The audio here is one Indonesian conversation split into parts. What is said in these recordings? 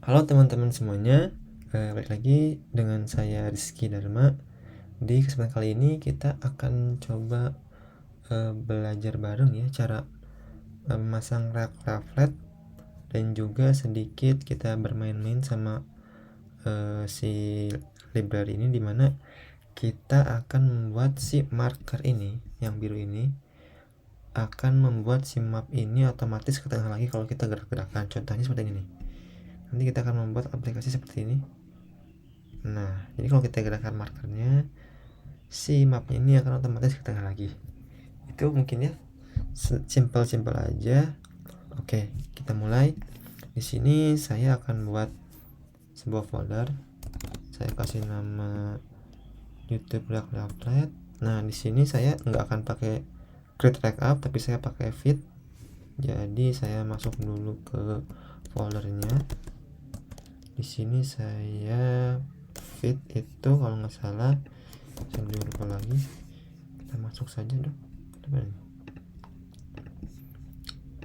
Halo teman-teman semuanya, balik lagi dengan saya Rizky Dharma. Di kesempatan kali ini kita akan coba belajar bareng ya cara memasang reflect dan juga sedikit kita bermain-main sama si library ini, dimana kita akan membuat si marker ini yang biru ini akan membuat si map ini otomatis ke tengah lagi kalau kita gerak-gerakan. Contohnya seperti ini nih. Nanti kita akan membuat aplikasi seperti ini. Nah, jadi kalau kita gerakan markernya, si mapnya ini akan otomatis ke tengah lagi. Itu mungkin ya, simple aja. Oke, kita mulai. Di sini saya akan buat sebuah folder. Saya kasih nama YouTube React. Nah, di sini saya nggak akan pakai create backup, tapi saya pakai feed. Jadi saya masuk dulu ke foldernya. Di sini saya feed itu kalau nggak salah, saya lupa lagi. Kita masuk saja dong.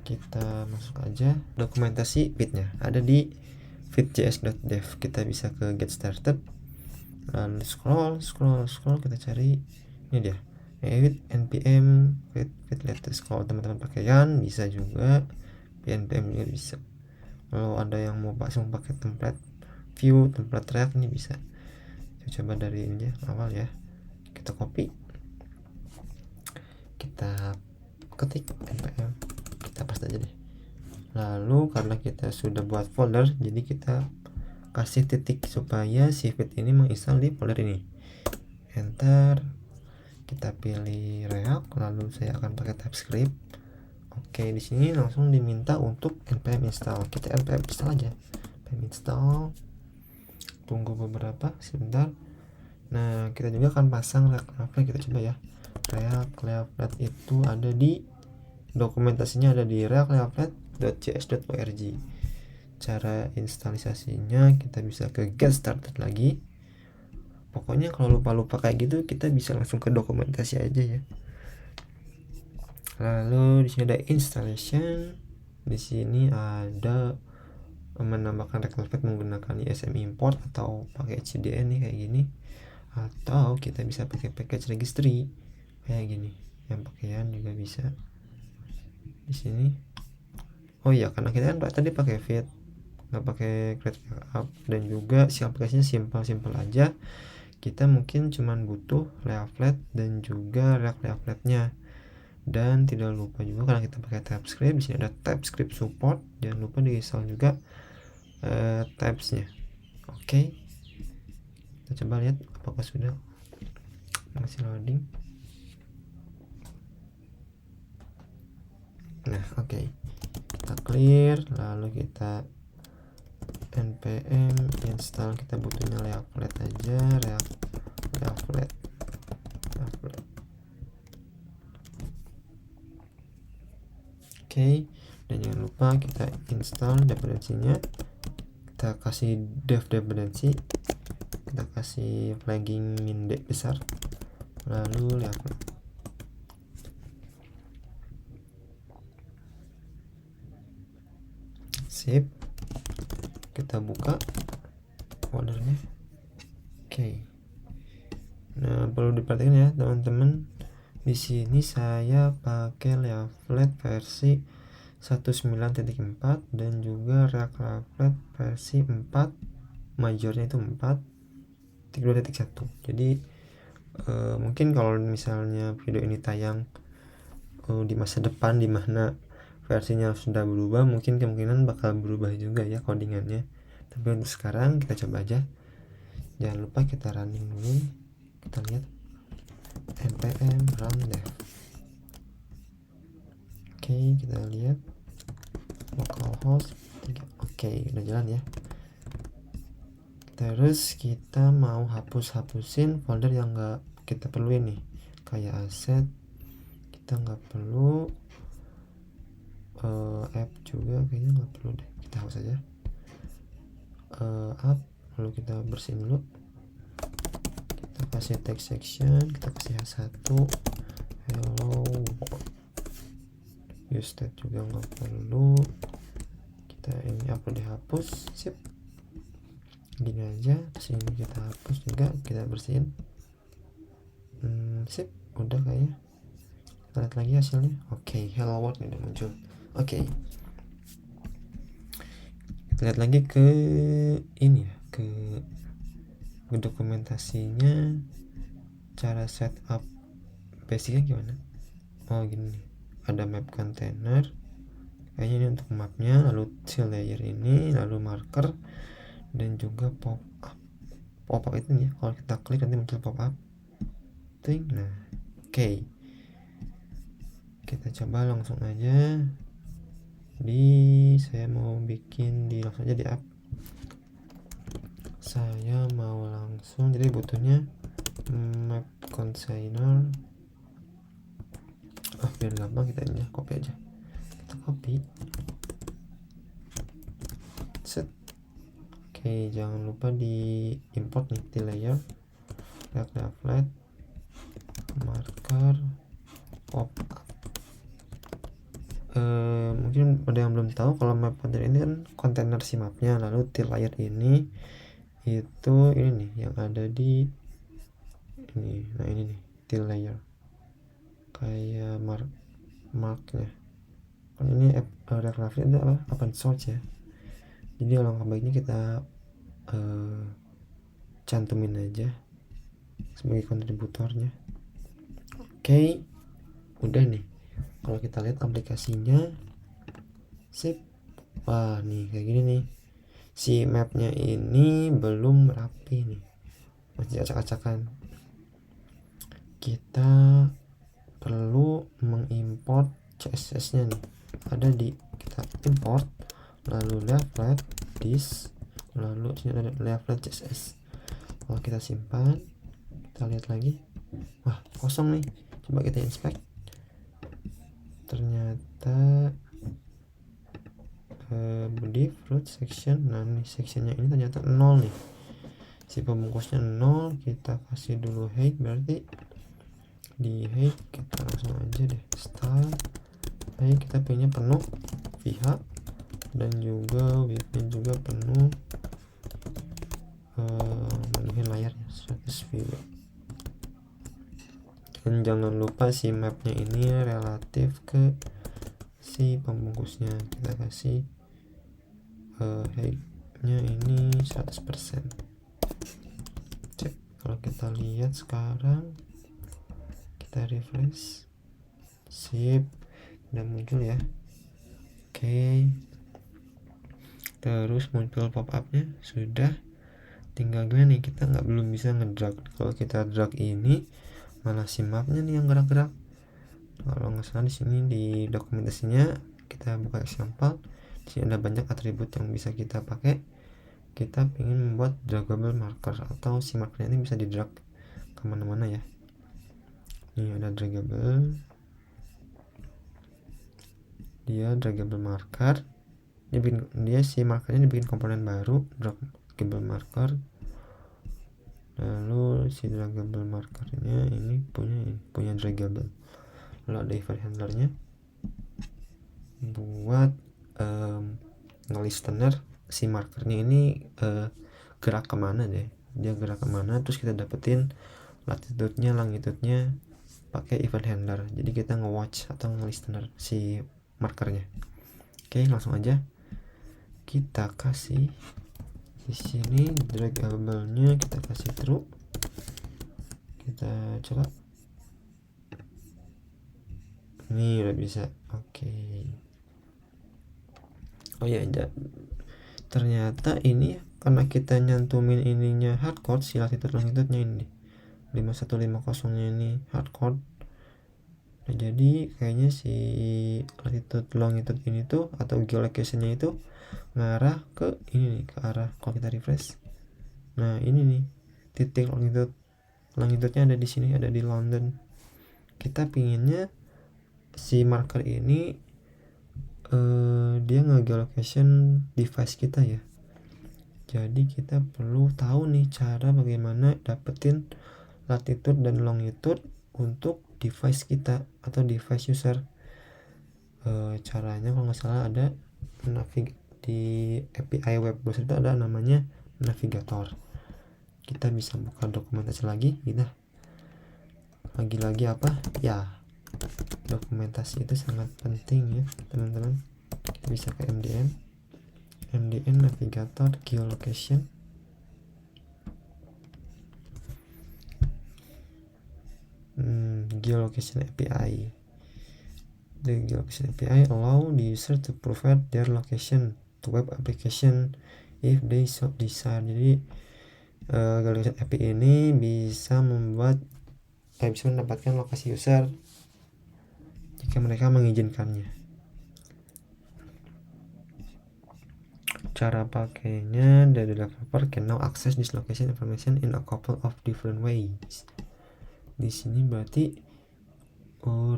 Kita masuk aja dokumentasi feednya ada di feed.js.dev. Kita bisa ke get started, lalu scroll kita cari ini dia, edit npm feed latest. Kalau teman-teman pakai Yarn bisa juga, npm juga bisa. Kalau ada yang mau pakai template view, template React, ini bisa. Saya coba dari ini awal ya, kita copy, kita ketik npm, kita paste aja deh. Lalu karena kita sudah buat folder, jadi kita kasih titik supaya si feed ini menginstal di folder ini. Enter, kita pilih React, lalu saya akan pakai TypeScript. Oke, di sini langsung diminta untuk npm install. Kita npm install aja, npm install. Tunggu beberapa sebentar. Nah, kita juga akan pasang React. Kita coba ya. React itu ada di dokumentasinya, ada di react.js.org. Cara instalisasinya kita bisa ke get started lagi. Pokoknya kalau lupa kayak gitu, kita bisa langsung ke dokumentasi aja ya. Lalu di sini ada installation. Di sini ada menambahkan React menggunakan ISM import atau pakai CDN nih kayak gini, atau kita bisa pakai package registry kayak gini. Yang pakaian juga bisa di sini. Oh iya, karena kita kan tadi pakai feed, nggak pakai create backup, dan juga si aplikasinya simple aja. Kita mungkin cuman butuh leaflet dan juga leafletnya. Dan tidak lupa juga karena kita pakai TypeScript, di sini ada TypeScript support. Jangan lupa diinstal juga types-nya. Oke. Kita coba lihat apakah sudah. Masih loading. Nah, oke. Kita clear, lalu kita npm install. Kita butuhnya leaflet aja, leaflet. Oke, dan jangan lupa kita install dependensinya. Kita kasih dev dependency, kita kasih flagging min besar, lalu leaflet. Sip, kita buka foldernya. Oke. Nah, perlu diperhatikan ya teman-teman, di sini saya pakai leaflet versi 19.4 dan juga React leaflet versi 4, majornya itu 4.2.1. Jadi mungkin kalau misalnya video ini tayang di masa depan, dimana versinya sudah berubah, mungkin kemungkinan bakal berubah juga ya codingannya. Tapi untuk sekarang kita coba aja. Jangan lupa kita running dulu. Kita lihat npm run dev. Oke, kita lihat localhost 3. Oke, udah jalan ya. Terus kita mau hapusin folder yang nggak kita perlu ini, kayak aset kita nggak perlu, app juga kayaknya nggak perlu deh, kita hapus aja. App, lalu kita bersihin dulu. Kita kasih text section, kita kasih H1, hello use state juga nggak perlu. Kita ini upload dihapus. Sip, gini aja, terus ini kita hapus juga, kita bersihin. Sip, udah kayaknya. Kita lihat lagi hasilnya. Oke, hello world udah muncul. Oke, kita lihat lagi ke ini ya, ke dokumentasinya, cara setup basicnya gimana. Oh gini, ada map container, kayaknya ini untuk mapnya, lalu seal layer ini, lalu marker, dan juga pop up itu ya, kalau kita klik nanti muncul pop up ting. Nah oke, kita coba langsung aja saya mau bikin langsung aja di app. Saya mau langsung, jadi butuhnya map container. Biar gampang kita ini copy aja, kita copy set. Oke, jangan lupa di import nih di layer flat marker pop up. Mungkin ada yang belum tahu kalau map container ini kan kontainer si mapnya, lalu di layer ini itu ini nih yang ada di ini. Nah ini nih till layer, kayak marknya kan ini React itu apa, open source ya, jadi alangkah baiknya kita cantumin aja sebagai kontributornya. Oke, udah nih, kalau kita lihat aplikasinya, sip. Wah nih kayak gini nih, si mapnya ini belum rapi nih, masih acak-acakan. Kita perlu mengimport CSS nya nih, ada di kita import, lalu leaflet this, lalu sini ada leaflet CSS. Kalau kita simpan, kita lihat lagi, wah kosong nih. Coba kita inspect, ternyata body fruit section. Nah nih sectionnya ini ternyata 0 nih, si pembungkusnya 0. Kita kasih dulu height, berarti di height kita langsung aja deh style height, kita pengennya penuh ph, dan juga widthnya juga penuh, menuhin layarnya 100 view. Dan jangan lupa si mapnya ini relatif ke si pembungkusnya, kita kasih height-nya ini 100%. Cek, kalau kita lihat sekarang, kita refresh, sip, udah muncul ya. Oke, terus muncul pop up-nya sudah. Tinggal gimana nih, kita belum bisa ngedrag. Kalau kita drag ini malah si mapnya nih yang gerak-gerak. Kalau nggak salah di sini di dokumentasinya, kita buka example, di sini ada banyak atribut yang bisa kita pakai. Kita ingin membuat draggable marker, atau si markernya ini bisa di drag kemana-mana ya. Ini ada draggable, dia draggable marker, dia si markernya dibikin komponen baru, draggable marker. Lalu si draggable markernya ini punya draggable, lalu ada event handlernya buat ngelistener si markernya ini gerak kemana deh, dia gerak kemana, terus kita dapetin latitude-nya, longitude-nya pakai event handler. Jadi kita nge-watch atau ngelistener si markernya. Oke, langsung aja kita kasih di sini draggable-nya, kita kasih true. Kita coba, ini udah bisa. Oke. Oh ya, ternyata ini karena kita nyantumin ininya hardcode, si latitude longitude-nya ini 5150 nya ini hardcode. Nah, jadi kayaknya si latitude longitude ini tuh, atau geolocation-nya itu ngarah ke ini nih, ke arah, kalau kita refresh, nah ini nih titik longitude-nya ada di sini, ada di London. Kita pinginnya si marker ini dia nge-geolocation device kita ya. Jadi kita perlu tahu nih cara bagaimana dapetin latitude dan longitude untuk device kita atau device user. Caranya kalau nggak salah ada di API web browser itu ada namanya navigator. Kita bisa buka dokumentasi lagi. Kita lagi-lagi apa ya, dokumentasi itu sangat penting ya teman-teman. Kita bisa ke MDN navigator geolocation. Geolocation API. The geolocation API allow the user to provide their location to web application if they so desire. Jadi geolocation API ini bisa mendapatkan lokasi user jika mereka mengizinkannya. Cara pakainya, the developer can now access this location information in a couple of different ways. Di sini berarti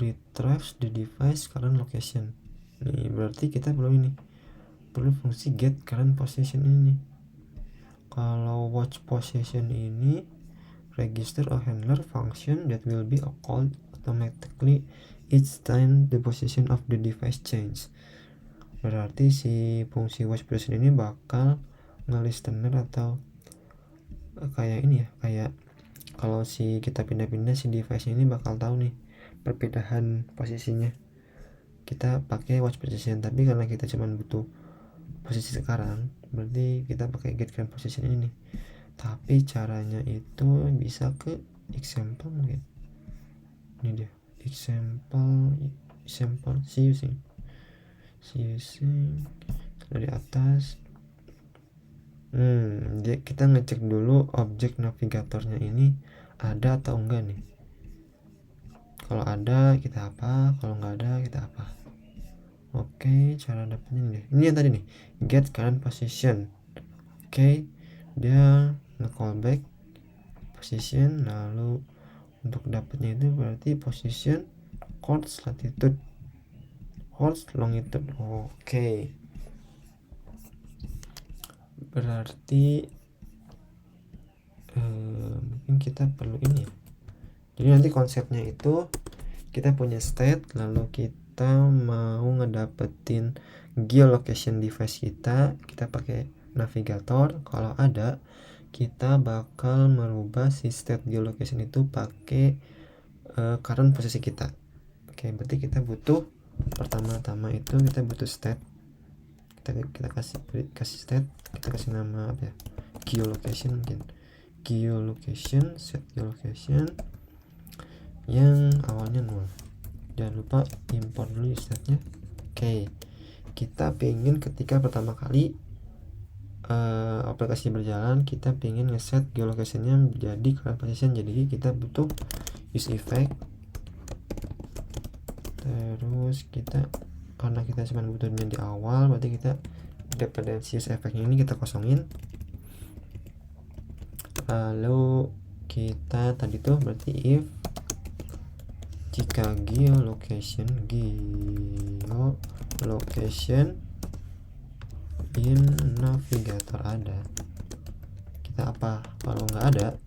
retrieves the device current location. Nih berarti kita perlu fungsi get current position ini. Kalau watch position ini register a handler function that will be called automatically each time the position of the device change. Berarti si fungsi watch position ini bakal nge-listener atau kayak ini ya, kayak kalau si kita pindah-pindah si device ini bakal tahu nih perbedaan posisinya. Kita pakai watch position, tapi karena kita cuma butuh posisi sekarang, berarti kita pakai get current position ini. Tapi caranya itu bisa ke example mungkin. Ini dia example see using dari atas. Kita ngecek dulu objek navigatornya ini ada atau enggak nih. Kalau ada kita apa, kalau nggak ada kita apa. Oke, cara dapetnya ini yang tadi nih, get current position. Oke, dia nge-callback position, lalu untuk dapetnya itu berarti position, course, latitude, course, longitude. Oke, berarti mungkin kita perlu ini ya. Jadi nanti konsepnya itu kita punya state, lalu kita mau ngedapetin geolocation device kita pakai navigator. Kalau ada, kita bakal merubah si state geolocation itu pakai current posisi kita. Oke, berarti kita butuh pertama-tama itu kita butuh state. Kita kasih state, kita kasih nama apa ya, geolocation mungkin, geolocation, set geolocation yang awalnya 0. Jangan lupa import dulu state-nya. Oke, kita pengen ketika pertama kali aplikasi berjalan, kita pengen ngeset geolocation-nya menjadi current position. Jadi kita butuh use effect. Terus kita, karena kita cuma butuhnya di awal, berarti kita dependency use effect-nya ini kita kosongin. Lalu kita tadi tuh berarti if jika geolocation in navigator ada, kita apa? Kalau nggak ada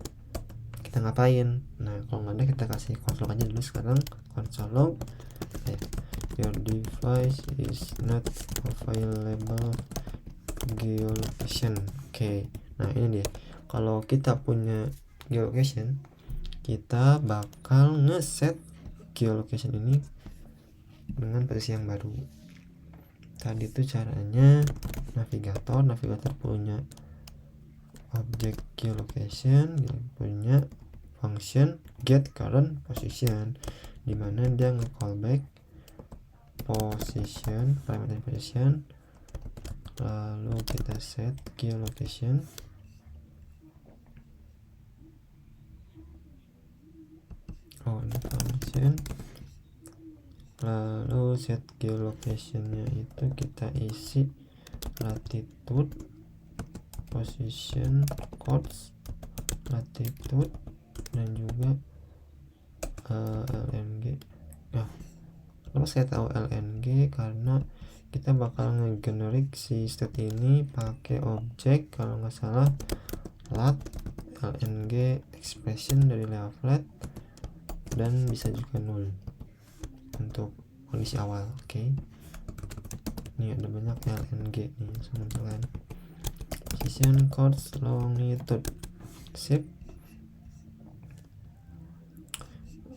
kita ngapain? Nah, kalau nggak ada kita kasih console aja dulu sekarang. Console log your device is not available geolocation. Oke, nah ini dia. Kalau kita punya geolocation, kita bakal ngeset geolocation ini dengan posisi yang baru. Tadi itu caranya navigator punya objek geolocation, punya function get current position, dimana dia nge-callback position, parameter position, lalu kita set geolocation. Ini function, lalu set geolocation-nya itu kita isi latitude, position, course, latitude, dan juga LNG. Kenapa saya tahu LNG? Karena kita bakal nge-generate si state ini pakai objek, kalau nggak salah lat LNG expression dari leaflet, dan bisa juga null untuk kondisi awal. Oke, ini ada banyak LNG nih teman-teman. geolocation course longitude. Sip.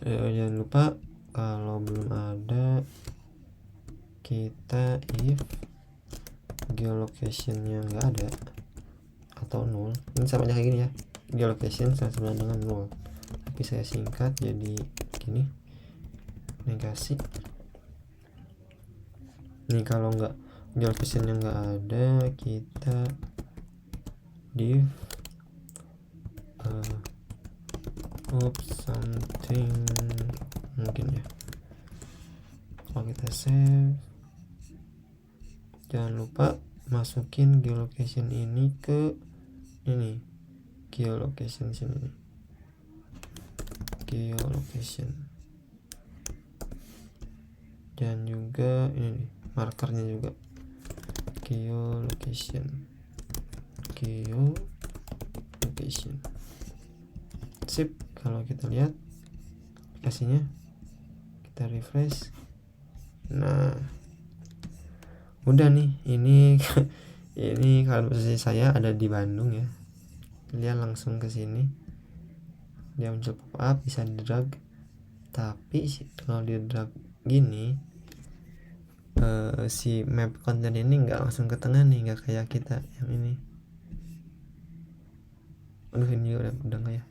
Jangan lupa kalau belum ada, kita if geolocationnya nggak ada atau nol, ini sama aja kayak gini ya, geolocation sama dengan nol, tapi saya singkat jadi gini, negasi. Nih kalau nggak, geolocationnya nggak ada, kita div something mungkin ya. Kalau kita save, jangan lupa masukin geolocation ini ke ini, geolocation sini, geolocation, dan juga ini nih, markernya juga geolocation. Sip. Kalau kita lihat aplikasinya, kita refresh, nah udah nih, ini ini kalau posisi saya ada di Bandung ya, dia langsung ke sini, dia muncul pop up, bisa di drag. Tapi kalau di drag gini, si map konten ini nggak langsung ke tengah nih, nggak kayak kita yang ini. Aduh, ini udah nggak ya,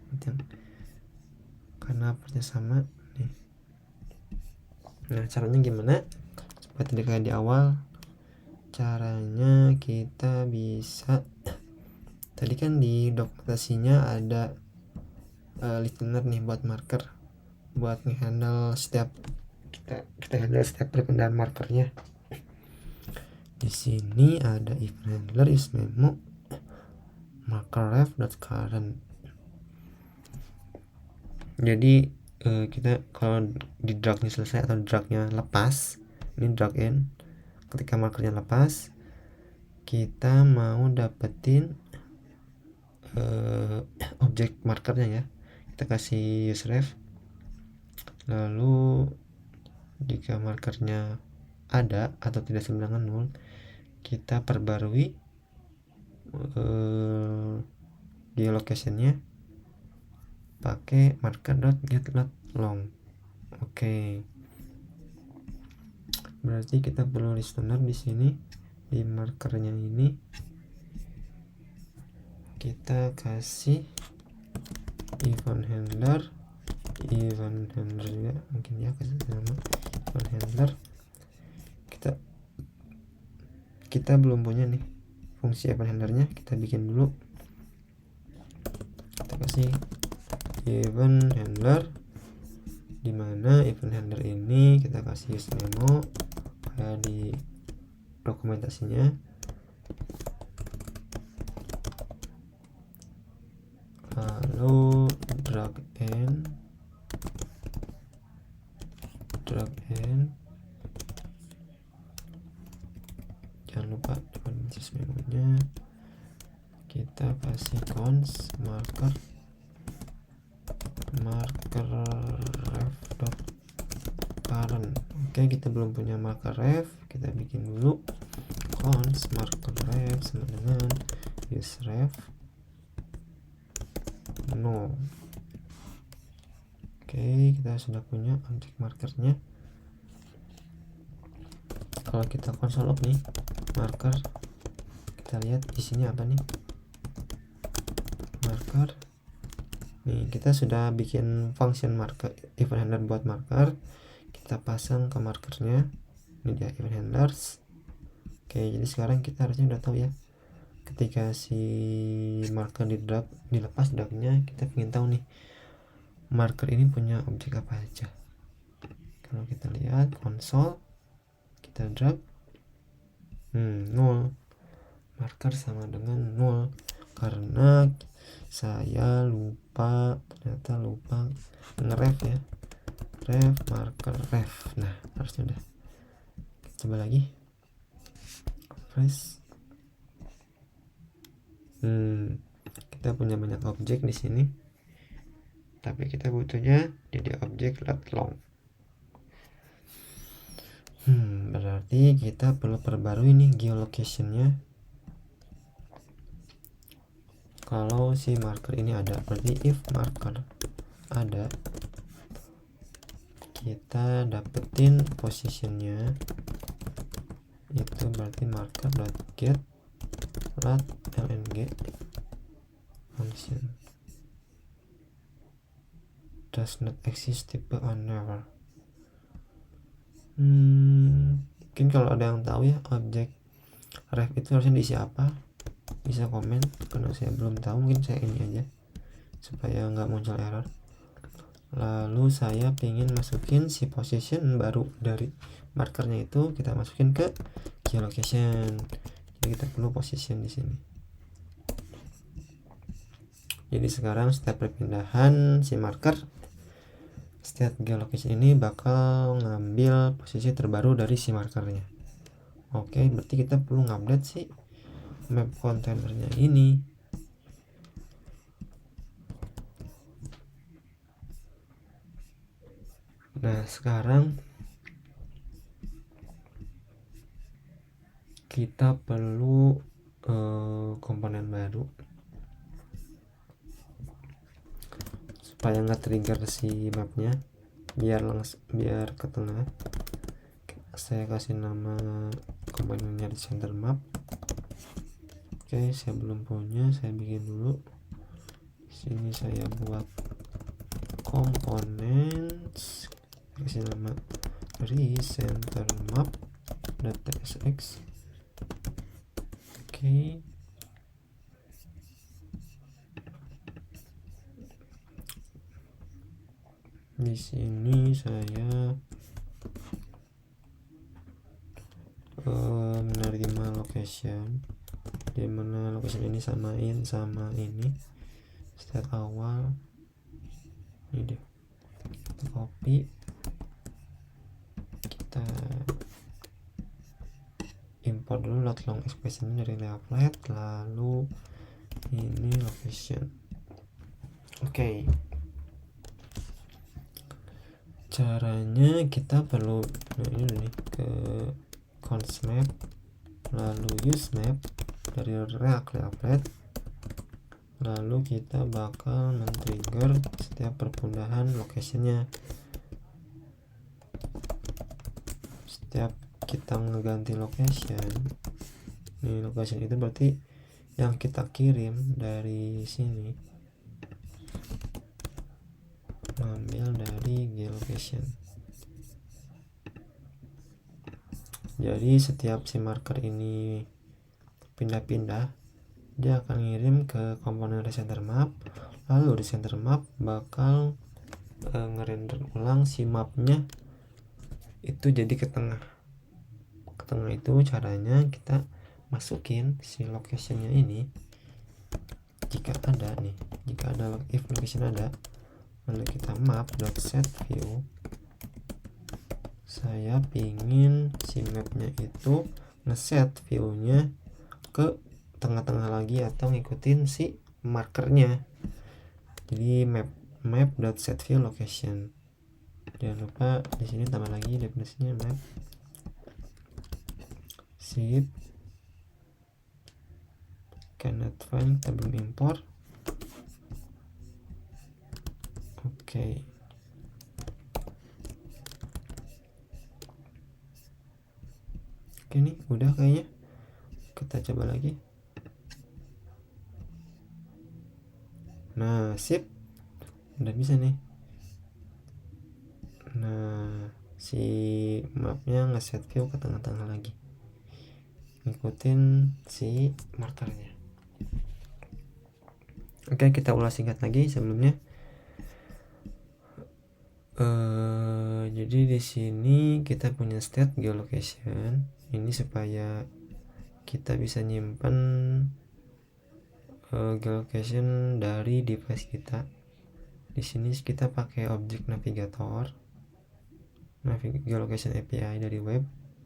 karena partnya sama nih. Nah, caranya gimana? Seperti kayak di awal, caranya kita bisa, tadi kan di dokumentasinya ada listener nih buat marker, buat ngehandle setiap kita handle setiap perpindahan markernya. Di sini ada event handler is memo marker ref.current. Jadi kita kalau di dragnya selesai atau dragnya lepas, ini drag in, ketika markernya lepas, kita mau dapetin objek markernya ya, kita kasih useref, lalu jika markernya ada atau tidak sama dengan 0, kita perbarui geolocationnya pakai marker.getLong. Oke. Berarti kita perlu listener di sini, di markernya ini kita kasih event handler juga mungkin ya, kasih nama event handler. Kita belum punya nih fungsi event handlernya, kita bikin dulu. Kita kasih event handler, dimana event handler ini kita kasih use memo kayak di dokumentasinya, lalu drag in, jangan lupa dependencies memonya, kita kasih cons marker ref.current. Oke, kita belum punya marker ref, kita bikin dulu cons marker ref sama dengan use ref no. Oke, kita sudah punya objek markernya. Kalau kita console log nih marker, kita lihat isinya apa nih, marker nih, kita sudah bikin function marker event handler buat marker, kita pasang ke markernya, ini dia event handlers. Oke, jadi sekarang kita harusnya udah tahu ya, ketika si marker di drag, dilepas dragnya, kita ingin tahu nih marker ini punya objek apa aja. Kalau kita lihat console, kita drag 0, marker sama dengan 0 karena saya ternyata lupa nge-ref ya, ref marker ref. Nah, harusnya udah. Coba lagi refresh. Kita punya banyak objek di sini, tapi kita butuhnya jadi objek long. Berarti kita perlu perbarui nih geolocationnya. kalau si marker ini ada. Berarti if marker ada, kita dapetin positionnya, itu berarti marker.get lat lng function does not exist tipe on never. Mungkin kalau ada yang tahu ya objek ref itu harusnya diisi apa, bisa komen. Karena saya belum tahu, mungkin saya ini aja supaya nggak muncul error. Lalu saya ingin masukin si position baru dari markernya, itu kita masukin ke geolocation. Jadi kita perlu position di sini. Jadi sekarang setiap perpindahan si marker, state geolocation ini bakal ngambil posisi terbaru dari si markernya. Oke, berarti kita perlu ngupdate si map kontainernya ini. Nah, sekarang kita perlu komponen baru supaya nggak trigger si mapnya, biar ke tengah. Saya kasih nama komponennya di center map. Oke, saya belum punya, saya bikin dulu. Di sini saya buat komponen, kasih nama recenter map .tsx. Oke. Di sini saya menerima location, di mana location ini samain sama ini state awal. Ini deh, kita copy, kita import dulu load long expression dari leaflet, lalu ini location. Oke. Caranya kita perlu ini nih, ke cons map, lalu use map dari React leaflet, lalu kita bakal men-trigger setiap perpindahan locationnya. Setiap kita ngeganti location, ini location itu berarti yang kita kirim dari sini ngambil dari geolocation. Jadi setiap si marker ini pindah-pindah, dia akan ngirim ke komponen recenter map, lalu recenter map bakal ngerender ulang si mapnya itu jadi ke tengah. Ke tengah itu caranya kita masukin si locationnya ini, jika ada nih, jika ada if location ada, lalu kita map.setView. Saya pingin si mapnya itu ngeset viewnya ke tengah-tengah lagi atau ngikutin si markernya. Jadi map.setView location. Jangan lupa di sini tambah lagi definisinya map. Sip. Cannot find, kita belum import. Oke. Oke nih, udah kayaknya. Kita coba lagi. Nah, sip. Udah bisa nih. Nah, si mapnya ngeset view ke tengah-tengah lagi, ngikutin si markernya. Oke, kita ulas singkat lagi sebelumnya. Jadi di sini kita punya state geolocation ini supaya kita bisa nyimpan geolocation dari device kita. Di sini kita pakai objek navigator, geolocation API dari web,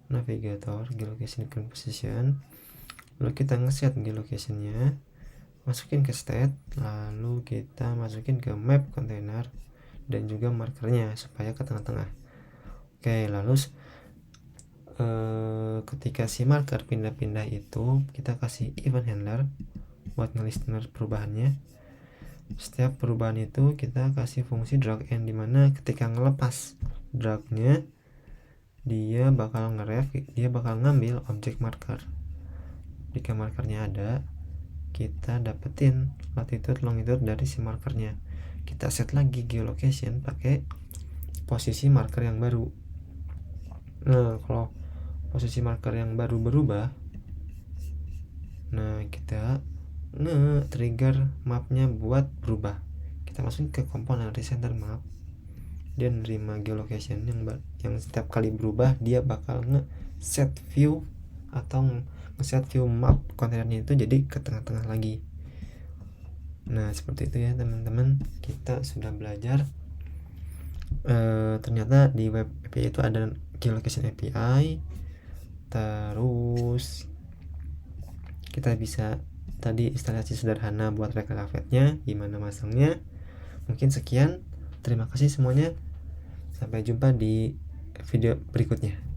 navigator, geolocation position. Lalu kita ngeset geolocationnya, masukin ke state, lalu kita masukin ke map container dan juga markernya supaya ke tengah-tengah. Oke, lalu ketika si marker pindah-pindah itu kita kasih event handler buat ngelistener perubahannya. Setiap perubahan itu kita kasih fungsi drag and, dimana ketika ngelepas dragnya dia bakal ngambil objek marker. Jika markernya ada, kita dapetin latitude longitude dari si markernya. Kita set lagi geolocation pakai posisi marker yang baru. Nah, kalau posisi marker yang baru berubah, nah kita trigger mapnya buat berubah. Kita masukin ke komponen recenter map, dia nerima geolocation yang setiap kali berubah dia bakal nge-set view atau nge-set view map kontainernya itu jadi ke tengah-tengah lagi. Nah, seperti itu ya teman-teman, kita sudah belajar. Ternyata di web API itu ada geolocation API, terus kita bisa tadi instalasi sederhana buat Reclavet-nya, gimana masangnya. Mungkin sekian, terima kasih semuanya, sampai jumpa di video berikutnya.